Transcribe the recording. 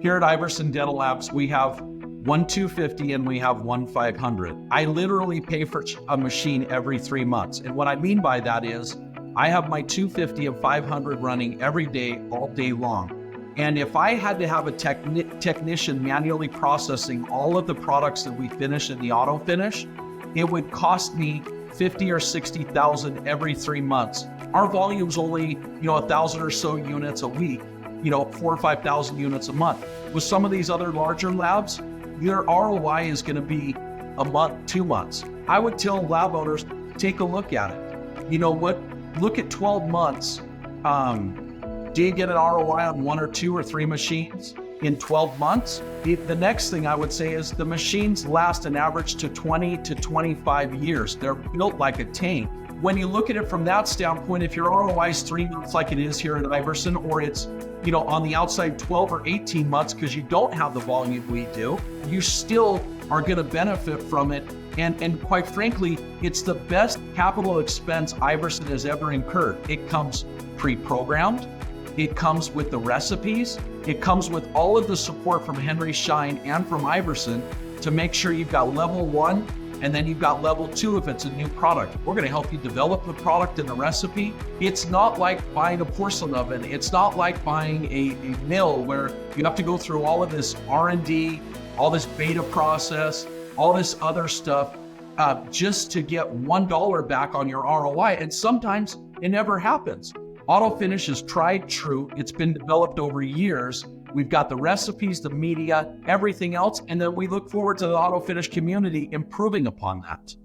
Here at Iverson Dental Labs, we have one 250 and we have one 500. I literally pay for a machine every 3 months. And what I mean by that is I have my 250 and 500 running every day, all day long. And if I had to have a technician manually processing all of the products that we finish in the auto finish, it would cost me 50 or 60,000 every 3 months. Our volume's only, 1,000 or so units a week, 4,000 or 5,000 units a month. With some of these other larger labs, your ROI is going to be a month, 2 months. I would tell lab owners, take a look at it. You know what? Look at 12 months. Do you get an ROI on 1 or 2 or 3 machines in 12 months? The next thing I would say is the machines last an average to 20 to 25 years. They're built like a tank. When you look at it from that standpoint, if your ROI is 3 months like it is here at Iverson, or it's on the outside 12 or 18 months because you don't have the volume we do, you still are going to benefit from it. And quite frankly, it's the best capital expense Iverson has ever incurred. It comes pre-programmed. It comes with the recipes. It comes with all of the support from Henry Schein and from Iverson to make sure you've got level 1 and then you've got level 2 if it's a new product. We're going to help you develop the product and the recipe. It's not like buying a porcelain oven. It's not like buying a mill where you have to go through all of this R&D, all this beta process, all this other stuff just to get $1 back on your ROI. And sometimes it never happens. Autofinish is tried true. It's been developed over years. We've got the recipes, the media, everything else, and then we look forward to the Autofinish community improving upon that.